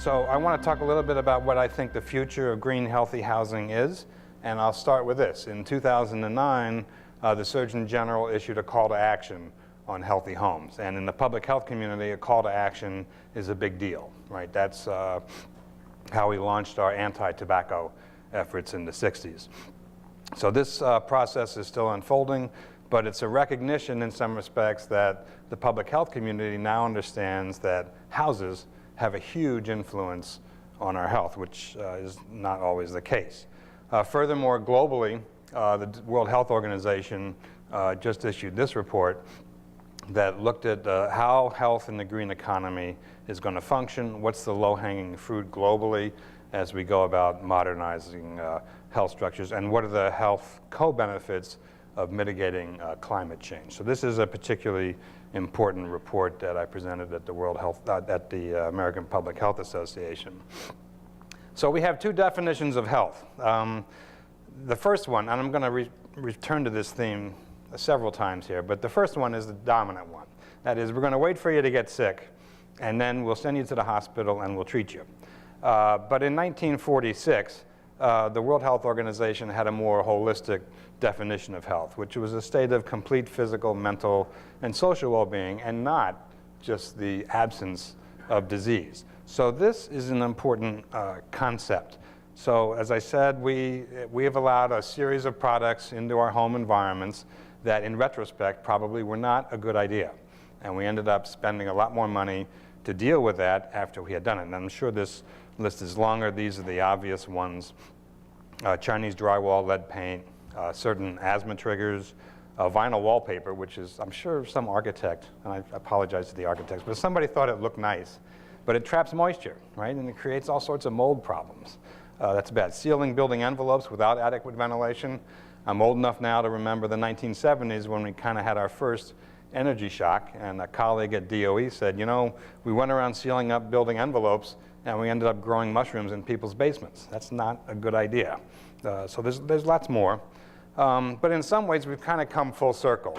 So I want to talk a little bit about what I think the future of green, healthy housing is, and I'll start with this. In 2009, the Surgeon General issued a call to action on healthy homes, and in the public health community, a call to action is a big deal, right? That's how we launched our anti-tobacco efforts in the 60s. So this process is still unfolding, but it's a recognition in some respects that the public health community now understands that houses have a huge influence on our health, which is not always the case. Furthermore, globally, the World Health Organization just issued this report that looked at how health in the green economy is going to function, what's the low-hanging fruit globally as we go about modernizing health structures, and what are the health co-benefits of mitigating climate change. So this is a particularly important report that I presented at the at the American Public Health Association. So we have two definitions of health. The first one, and I'm going to return to this theme several times here, but the first one is the dominant one. That is, we're going to wait for you to get sick, and then we'll send you to the hospital and we'll treat you. But in 1946, the World Health Organization had a more holistic definition of health, which was a state of complete physical, mental, and social well-being, and not just the absence of disease. So this is an important concept. So as I said, we have allowed a series of products into our home environments that in retrospect probably were not a good idea. And we ended up spending a lot more money to deal with that after we had done it. And I'm sure this list is longer. These are the obvious ones. Chinese drywall, lead paint, certain asthma triggers, vinyl wallpaper, which is, I'm sure some architect, and I apologize to the architects, but somebody thought it looked nice, but it traps moisture, right? And it creates all sorts of mold problems. That's bad. Sealing building envelopes without adequate ventilation. I'm old enough now to remember the 1970s when we kind of had our first energy shock, and a colleague at DOE said, you know, we went around sealing up building envelopes and we ended up growing mushrooms in people's basements. That's not a good idea. So there's lots more. But in some ways, we've kind of come full circle.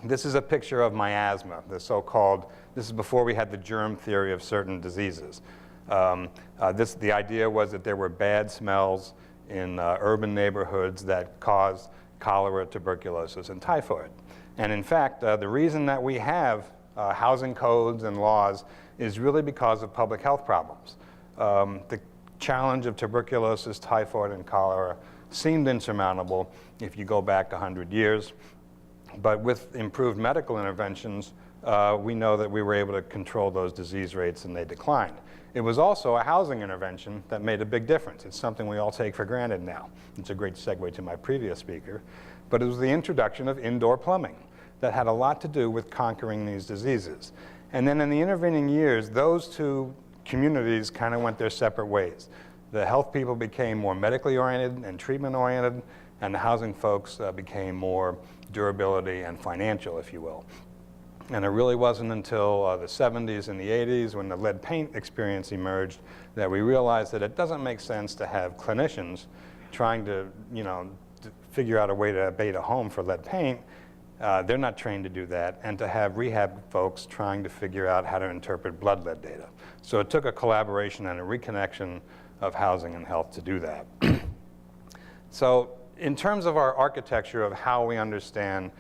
This is a picture of miasma, the so-called, this is before we had the germ theory of certain diseases. The idea was that there were bad smells in urban neighborhoods that caused cholera, tuberculosis, and typhoid. And in fact, the reason that we have housing codes and laws is really because of public health problems. The challenge of tuberculosis, typhoid, and cholera seemed insurmountable if you go back 100 years. But with improved medical interventions, we know that we were able to control those disease rates and they declined. It was also a housing intervention that made a big difference. It's something we all take for granted now. It's a great segue to my previous speaker. But it was the introduction of indoor plumbing that had a lot to do with conquering these diseases. And then in the intervening years, those two communities kind of went their separate ways. The health people became more medically oriented and treatment oriented, and the housing folks became more durability and financial, if you will. And it really wasn't until the 70s and the 80s when the lead paint experience emerged that we realized that it doesn't make sense to have clinicians trying to, figure out a way to abate a home for lead paint. They're not trained to do that, and to have rehab folks trying to figure out how to interpret blood lead data. So it took a collaboration and a reconnection of housing and health to do that. So in terms of our architecture of how we understand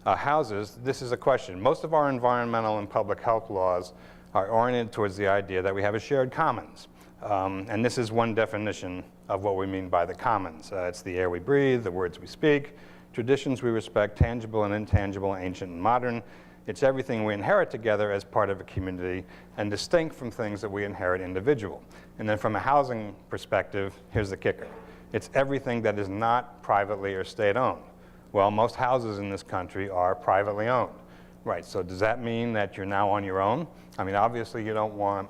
houses, this is a question. Most of our environmental and public health laws are oriented towards the idea that we have a shared commons. And this is one definition of what we mean by the commons. It's the air we breathe, the words we speak, traditions we respect, tangible and intangible, ancient and modern. It's everything we inherit together as part of a community and distinct from things that we inherit individual. And then from a housing perspective, here's the kicker. It's everything that is not privately or state-owned. Well, most houses in this country are privately owned. Right, so does that mean that you're now on your own? I mean, obviously you don't want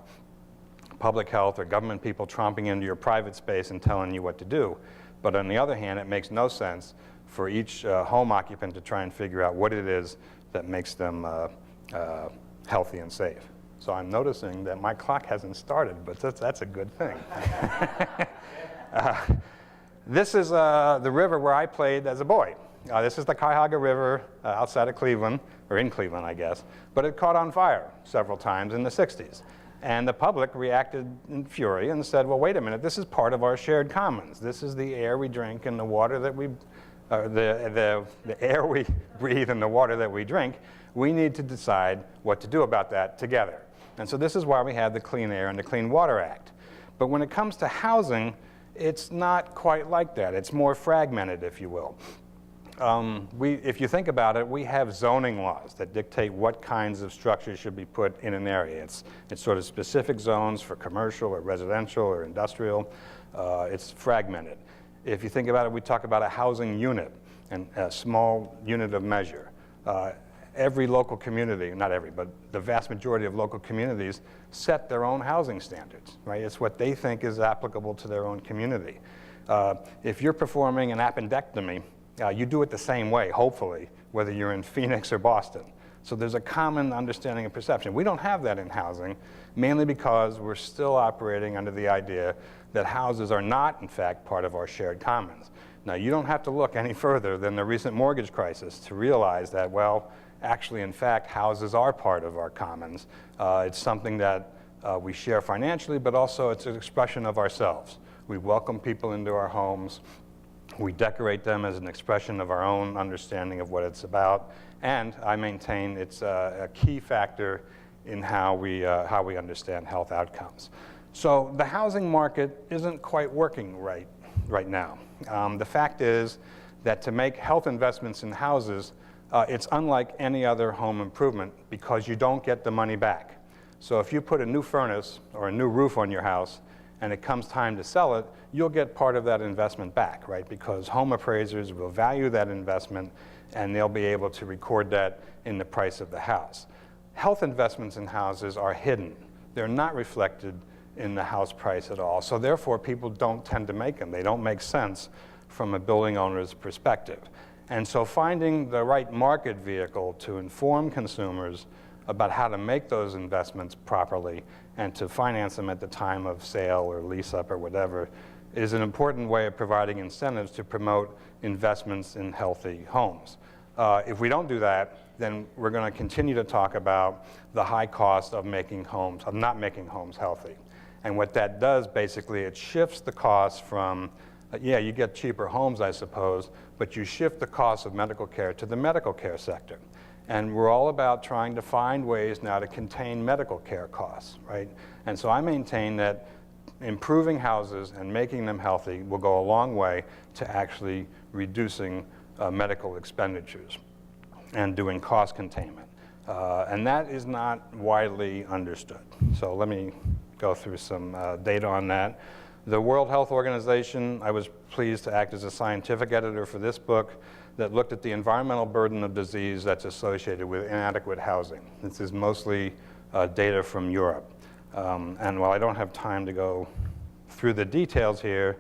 public health or government people tromping into your private space and telling you what to do. But on the other hand, it makes no sense for each home occupant to try and figure out what it is that makes them healthy and safe. So I'm noticing that my clock hasn't started, but that's a good thing. This is the river where I played as a boy. This is the Cuyahoga River outside of Cleveland, or in Cleveland, I guess. But it caught on fire several times in the 60s. And the public reacted in fury and said, well, wait a minute, this is part of our shared commons. This is the air we drink and the water that we, the air we breathe and the water that we drink. We need to decide what to do about that together. And so this is why we have the Clean Air and the Clean Water Act. But when it comes to housing, it's not quite like that. It's more fragmented, if you will. If you think about it, we have zoning laws that dictate what kinds of structures should be put in an area. It's sort of specific zones for commercial or residential or industrial. It's fragmented. If you think about it, we talk about a housing unit and a small unit of measure. Every local community, not every, but the vast majority of local communities set their own housing standards, right? It's what they think is applicable to their own community. If you're performing an appendectomy, you do it the same way, hopefully, whether you're in Phoenix or Boston. So there's a common understanding and perception. We don't have that in housing, mainly because we're still operating under the idea that houses are not, in fact, part of our shared commons. Now, you don't have to look any further than the recent mortgage crisis to realize that, well, actually, in fact, houses are part of our commons. It's something that we share financially, but also it's an expression of ourselves. We welcome people into our homes. We decorate them as an expression of our own understanding of what it's about. And I maintain it's a key factor in how we understand health outcomes. So the housing market isn't quite working right now. The fact is that to make health investments in houses, it's unlike any other home improvement because you don't get the money back. So if you put a new furnace or a new roof on your house and it comes time to sell it, you'll get part of that investment back, right? Because home appraisers will value that investment and they'll be able to record that in the price of the house. Health investments in houses are hidden. They're not reflected in the house price at all. So therefore, people don't tend to make them. They don't make sense from a building owner's perspective. And so finding the right market vehicle to inform consumers about how to make those investments properly and to finance them at the time of sale or lease up or whatever is an important way of providing incentives to promote investments in healthy homes. If we don't do that, then we're going to continue to talk about the high cost of not making homes healthy. And what that does, basically, it shifts the cost from, yeah, you get cheaper homes, I suppose, but you shift the cost of medical care to the medical care sector. And we're all about trying to find ways now to contain medical care costs, right? And so I maintain that improving houses and making them healthy will go a long way to actually reducing medical expenditures and doing cost containment. And that is not widely understood. So let me go through some data on that. The World Health Organization, I was pleased to act as a scientific editor for this book that looked at the environmental burden of disease that's associated with inadequate housing. This is mostly data from Europe. And while I don't have time to go through the details here,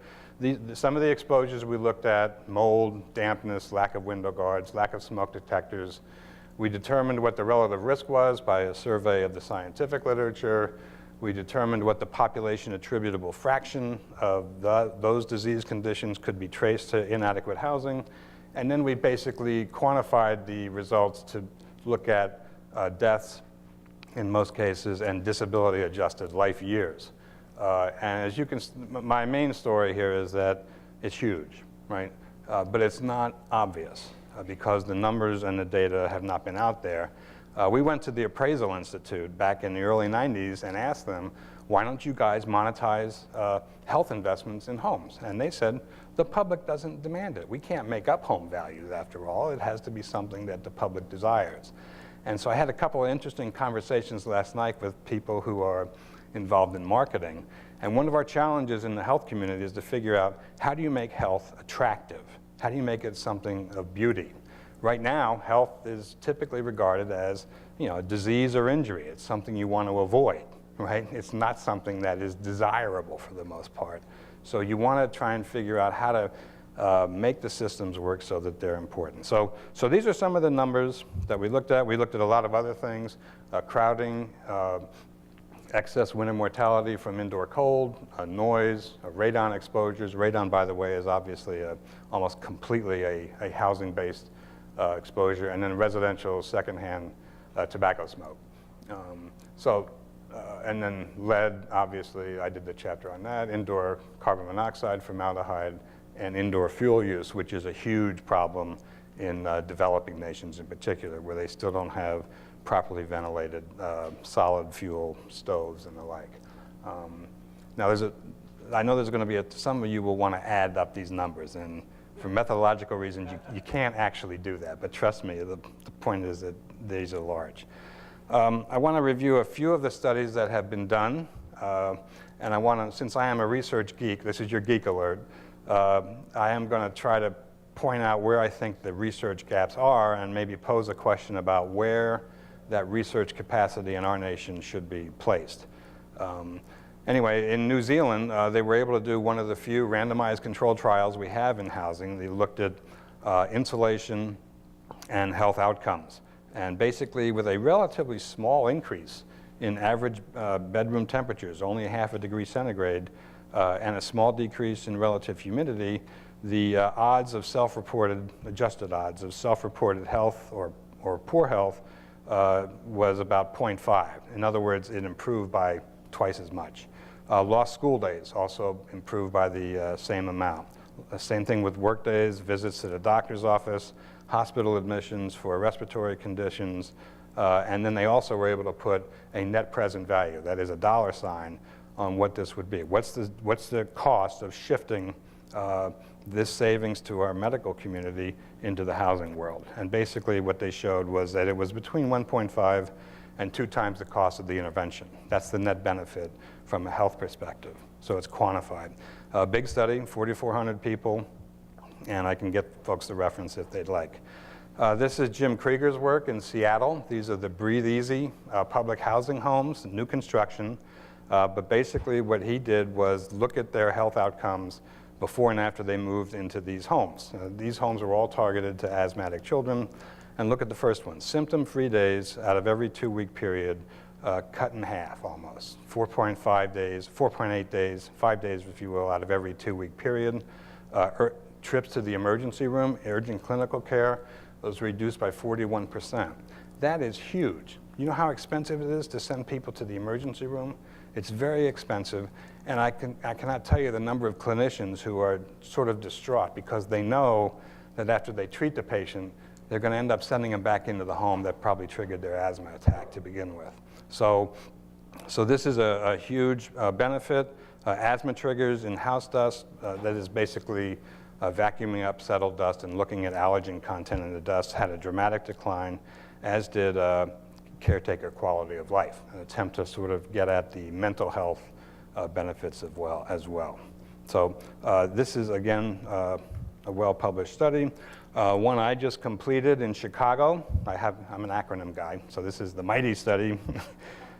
some of the exposures we looked at, mold, dampness, lack of window guards, lack of smoke detectors. We determined what the relative risk was by a survey of the scientific literature. We determined what the population attributable fraction of those disease conditions could be traced to inadequate housing. And then we basically quantified the results to look at deaths in most cases and disability adjusted life years. And as you can, my main story here is that it's huge, right? But it's not obvious because the numbers and the data have not been out there. We went to the Appraisal Institute back in the early 90s and asked them, why don't you guys monetize health investments in homes? And they said, the public doesn't demand it. We can't make up home values after all. It has to be something that the public desires. And so I had a couple of interesting conversations last night with people who are involved in marketing. And one of our challenges in the health community is to figure out, how do you make health attractive? How do you make it something of beauty? Right now, health is typically regarded as, a disease or injury. It's something you want to avoid, right? It's not something that is desirable for the most part. So you want to try and figure out how to make the systems work so that they're important. So these are some of the numbers that we looked at. We looked at a lot of other things, crowding, excess winter mortality from indoor cold, noise, radon exposures. Radon, by the way, is obviously almost completely a housing-based exposure, and then residential secondhand tobacco smoke. So And then lead, obviously, I did the chapter on that, indoor carbon monoxide, formaldehyde, and indoor fuel use, which is a huge problem in developing nations in particular, where they still don't have properly ventilated solid fuel stoves and the like. Now, I know there's going to be some of you will want to add up these numbers, and for methodological reasons, you can't actually do that, but trust me, the point is that these are large. I want to review a few of the studies that have been done, and I want to, since I am a research geek, this is your geek alert, I am going to try to point out where I think the research gaps are and maybe pose a question about where that research capacity in our nation should be placed. Anyway, in New Zealand, they were able to do one of the few randomized controlled trials we have in housing. They looked at insulation and health outcomes. And basically, with a relatively small increase in average bedroom temperatures, only ½ degree centigrade, and a small decrease in relative humidity, the odds of self-reported, adjusted odds of self-reported health or poor health was about 0.5. In other words, it improved by twice as much. Lost school days also improved by the same amount. Same thing with work days, visits to the doctor's office, hospital admissions for respiratory conditions, and then they also were able to put a net present value, that is a dollar sign, on what this would be. What's the cost of shifting this savings to our medical community into the housing world? And basically what they showed was that it was between 1.5 and 2 times the cost of the intervention. That's the net benefit from a health perspective. So it's quantified. Big study, 4,400 people, and I can get folks the reference if they'd like. This is Jim Krieger's work in Seattle. These are the Breathe Easy public housing homes, new construction. But basically what he did was look at their health outcomes before and after they moved into these homes. These homes were all targeted to asthmatic children. And look at the first one, symptom-free days out of every 2-week period, cut in half almost. 4.5 days, 4.8 days, 5 days, if you will, out of every 2-week period. Trips to the emergency room, urgent clinical care, those reduced by 41%. That is huge. You know how expensive it is to send people to the emergency room? It's very expensive, and I cannot tell you the number of clinicians who are sort of distraught because they know that after they treat the patient, they're going to end up sending them back into the home that probably triggered their asthma attack to begin with. So this is a huge benefit. Asthma triggers in house dust, that is basically vacuuming up settled dust and looking at allergen content in the dust, had a dramatic decline, as did caretaker quality of life, an attempt to sort of get at the mental health benefits as well. So this is, again, a well-published study. One I just completed in Chicago. I'm an acronym guy, so this is the MIGHTY study,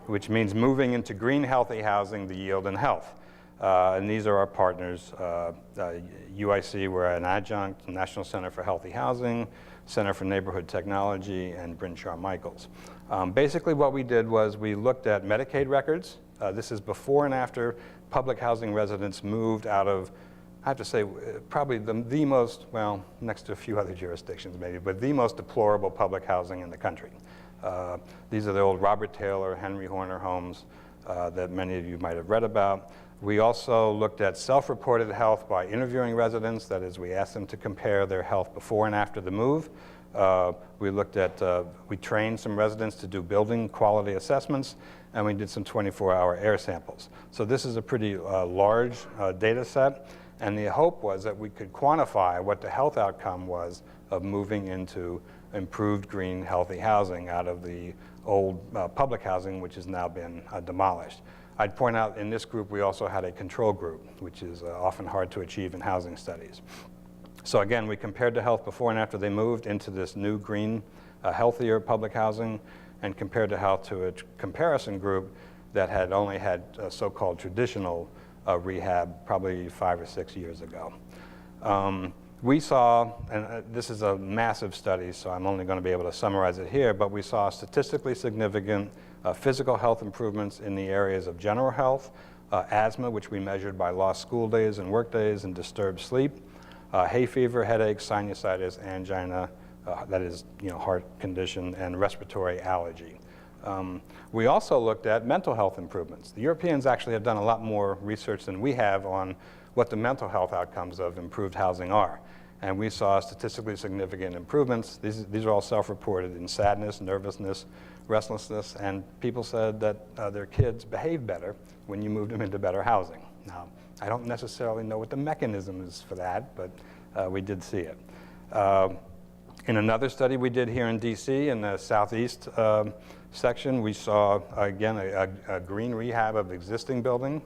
which means moving into green, healthy housing, the yield and health. And these are our partners. UIC, we're an adjunct, National Center for Healthy Housing, Center for Neighborhood Technology, and Brinshaw-Michaels. Basically what we did was we looked at Medicaid records. This is before and after public housing residents moved out of, I have to say, probably the most, well, next to a few other jurisdictions maybe, but the most deplorable public housing in the country. These are the old Robert Taylor, Henry Horner homes that many of you might have read about. We also looked at self-reported health by interviewing residents. That is, we asked them to compare their health before and after the move. We trained some residents to do building quality assessments, and we did some 24-hour air samples. So this is a pretty large data set, and the hope was that we could quantify what the health outcome was of moving into improved green, healthy housing out of the old public housing, which has now been demolished. I'd point out in this group we also had a control group, which is often hard to achieve in housing studies. So again, we compared the health before and after they moved into this new green, healthier public housing, and compared the health to a comparison group that had only had so-called traditional rehab probably 5 or 6 years ago. We saw, and this is a massive study, so I'm only going to be able to summarize it here, but we saw statistically significant physical health improvements in the areas of general health, asthma, which we measured by lost school days and work days and disturbed sleep, hay fever, headaches, sinusitis, angina, that is, heart condition, and respiratory allergy. We also looked at mental health improvements. The Europeans actually have done a lot more research than we have on what the mental health outcomes of improved housing are. And we saw statistically significant improvements. These are all self-reported in sadness, nervousness, restlessness, and people said that their kids behaved better when you moved them into better housing. Now, I don't necessarily know what the mechanism is for that, but we did see it. In another study we did here in DC in the southeast section, we saw, again, a green rehab of existing buildings,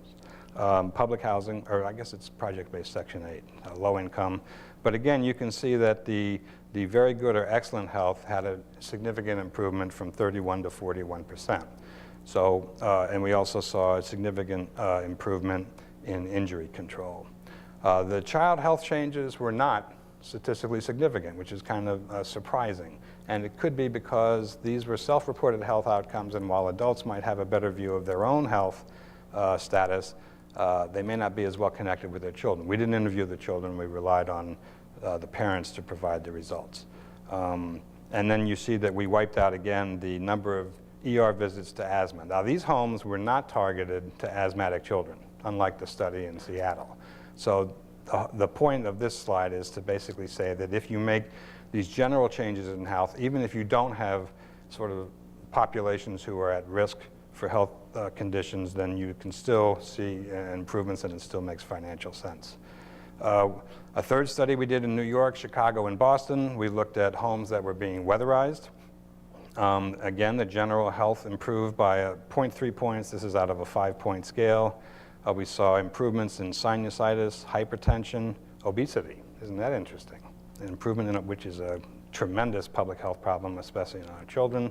public housing, or I guess it's project-based Section 8, low income. But again, you can see that the very good or excellent health had a significant improvement from 31 to 41%. So, and we also saw a significant improvement in injury control. The child health changes were not statistically significant, which is kind of surprising. And it could be because these were self-reported health outcomes, and while adults might have a better view of their own health status, they may not be as well connected with their children. We didn't interview the children. We relied on the parents to provide the results. And then you see that we wiped out, again, the number of ER visits to asthma. Now, these homes were not targeted to asthmatic children, unlike the study in Seattle. So the point of this slide is to basically say that if you make these general changes in health, even if you don't have sort of populations who are at risk for health conditions, then you can still see improvements and it still makes financial sense. A third study we did in New York, Chicago, and Boston, we looked at homes that were being weatherized. Again, the general health improved by 0.3 points. This is out of a 5-point scale. We saw improvements in sinusitis, hypertension, obesity. Isn't that interesting? An improvement in it, which is a tremendous public health problem, especially in our children.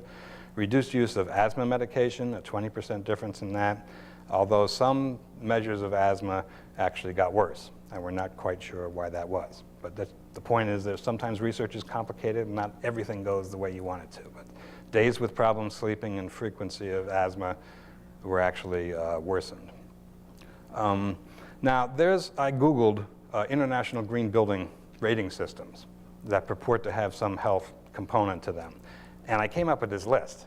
Reduced use of asthma medication, a 20% difference in that, although some measures of asthma actually got worse, and we're not quite sure why that was. But the point is that sometimes research is complicated and not everything goes the way you want it to. But days with problems sleeping and frequency of asthma were actually worsened. Now, I Googled international green building rating systems that purport to have some health component to them. And I came up with this list.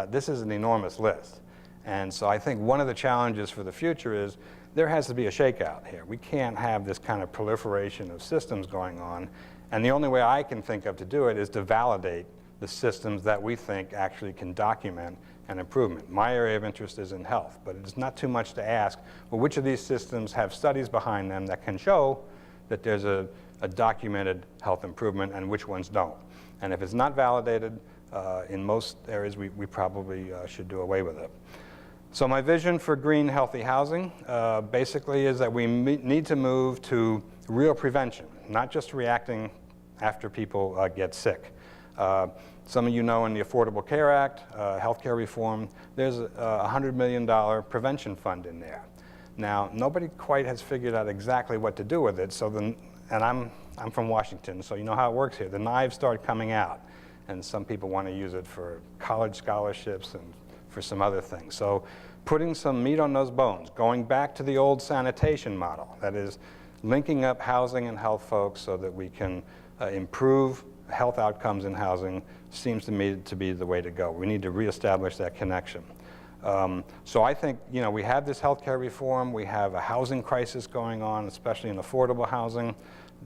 This is an enormous list. And so I think one of the challenges for the future is there has to be a shakeout here. We can't have this kind of proliferation of systems going on. And the only way I can think of to do it is to validate the systems that we think actually can document an improvement. My area of interest is in health, but it's not too much to ask, well, which of these systems have studies behind them that can show that there's a documented health improvement and which ones don't. And if it's not validated, in most areas, we probably should do away with it. So my vision for green, healthy housing basically is that we need to move to real prevention, not just reacting after people get sick. Some of you know in the Affordable Care Act, healthcare reform, there's a $100 million prevention fund in there. Now, nobody quite has figured out exactly what to do with it, and I'm from Washington, so you know how it works here. The knives start coming out, and some people want to use it for college scholarships and for some other things. So putting some meat on those bones, going back to the old sanitation model, that is linking up housing and health folks so that we can improve health outcomes in housing, seems to me to be the way to go. We need to reestablish that connection. So I think, we have this healthcare reform, we have a housing crisis going on, especially in affordable housing.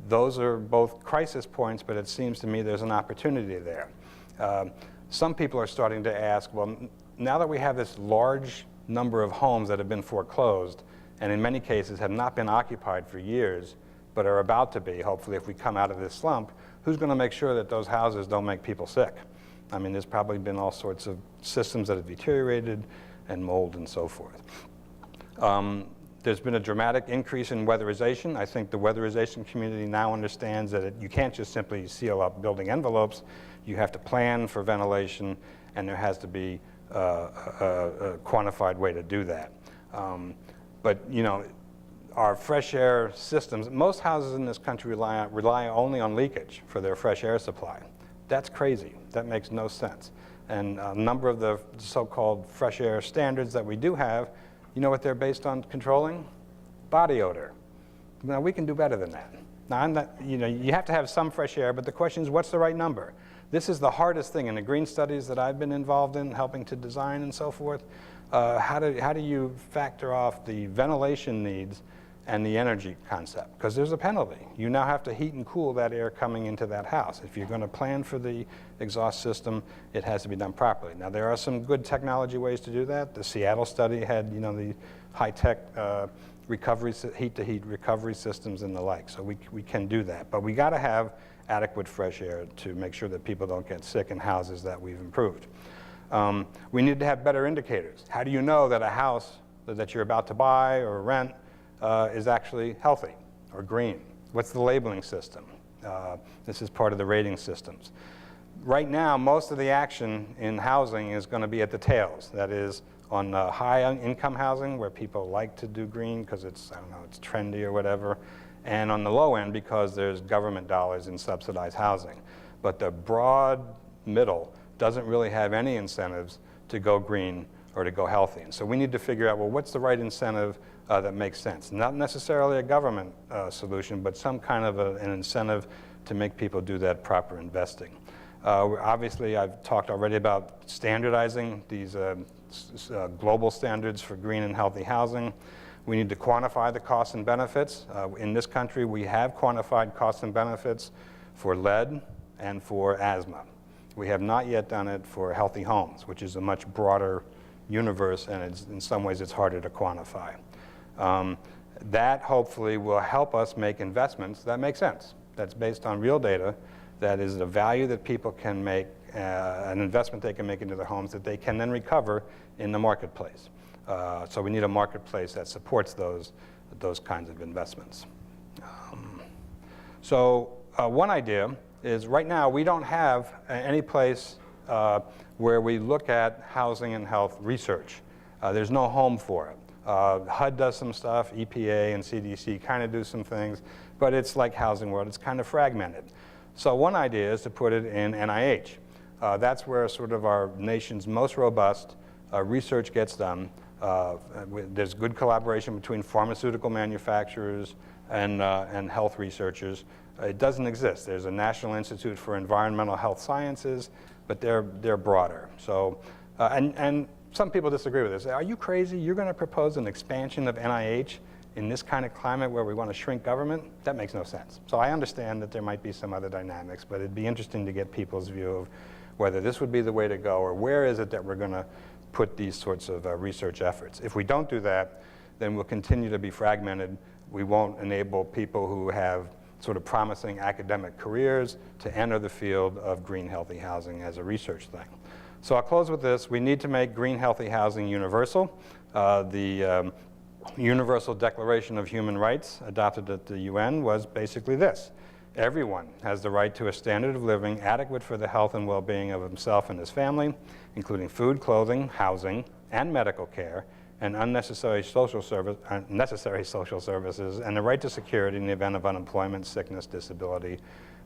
Those are both crisis points, but it seems to me there's an opportunity there. Some people are starting to ask, well, now that we have this large number of homes that have been foreclosed, and in many cases have not been occupied for years, but are about to be, hopefully, if we come out of this slump, who's going to make sure that those houses don't make people sick? I mean, there's probably been all sorts of systems that have deteriorated and mold and so forth. There's been a dramatic increase in weatherization. I think the weatherization community now understands that you can't just simply seal up building envelopes. You have to plan for ventilation, and there has to be a quantified way to do that. But our fresh air systems, most houses in this country rely only on leakage for their fresh air supply. That's crazy. That makes no sense. And a number of the so-called fresh air standards that we do have, you know what they're based on controlling? Body odor. Now, we can do better than that. Now, you have to have some fresh air, but the question is, what's the right number? This is the hardest thing in the green studies that I've been involved in, helping to design and so forth. How do you factor off the ventilation needs and the energy concept? Because there's a penalty. You now have to heat and cool that air coming into that house. If you're going to plan for the exhaust system, it has to be done properly. Now, there are some good technology ways to do that. The Seattle study had, the high-tech recovery, heat-to-heat recovery systems and the like. So we can do that. But we got to have adequate fresh air to make sure that people don't get sick in houses that we've improved. We need to have better indicators. How do you know that a house that you're about to buy or rent is actually healthy or green? What's the labeling system? This is part of the rating systems. Right now, most of the action in housing is going to be at the tails. That is, on high-income housing, where people like to do green because it's, I don't know, it's trendy or whatever, and on the low end because there's government dollars in subsidized housing. But the broad middle doesn't really have any incentives to go green or to go healthy. And so we need to figure out, well, what's the right incentive that makes sense? Not necessarily a government solution, but some kind of an incentive to make people do that proper investing. Obviously, I've talked already about standardizing these global standards for green and healthy housing. We need to quantify the costs and benefits. In this country, we have quantified costs and benefits for lead and for asthma. We have not yet done it for healthy homes, which is a much broader universe, and in some ways it's harder to quantify. That hopefully will help us make investments that make sense. That's based on real data. That is the value that people can make, an investment they can make into their homes that they can then recover in the marketplace. So we need a marketplace that supports those kinds of investments. One idea is right now we don't have any place where we look at housing and health research. There's no home for it. HUD does some stuff, EPA and CDC kind of do some things, but it's like Housing World, it's kind of fragmented. So one idea is to put it in NIH. That's where sort of our nation's most robust research gets done. There's good collaboration between pharmaceutical manufacturers and health researchers. It doesn't exist. There's a National Institute for Environmental Health Sciences, but they're broader. So, and some people disagree with this. Are you crazy? You're going to propose an expansion of NIH in this kind of climate where we want to shrink government? That makes no sense. So I understand that there might be some other dynamics, but it'd be interesting to get people's view of whether this would be the way to go, or where is it that we're going to put these sorts of research efforts. If we don't do that, then we'll continue to be fragmented. We won't enable people who have sort of promising academic careers to enter the field of green, healthy housing as a research thing. So I'll close with this. We need to make green, healthy housing universal. The Universal Declaration of Human Rights adopted at the UN was basically this. Everyone has the right to a standard of living adequate for the health and well-being of himself and his family, including food, clothing, housing, and medical care, and necessary social services, and the right to security in the event of unemployment, sickness, disability,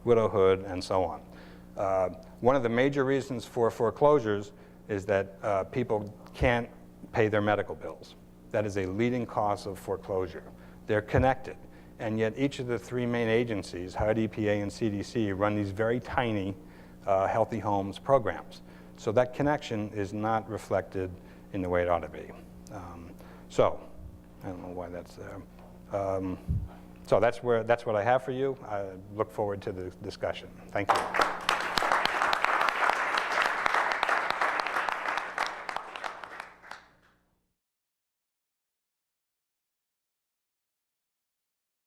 widowhood, and so on. One of the major reasons for foreclosures is that people can't pay their medical bills. That is a leading cause of foreclosure. They're connected, and yet each of the three main agencies, HUD, EPA, and CDC, run these very tiny healthy homes programs. So that connection is not reflected in the way it ought to be. So I don't know why that's there. So that's what I have for you. I look forward to the discussion. Thank you.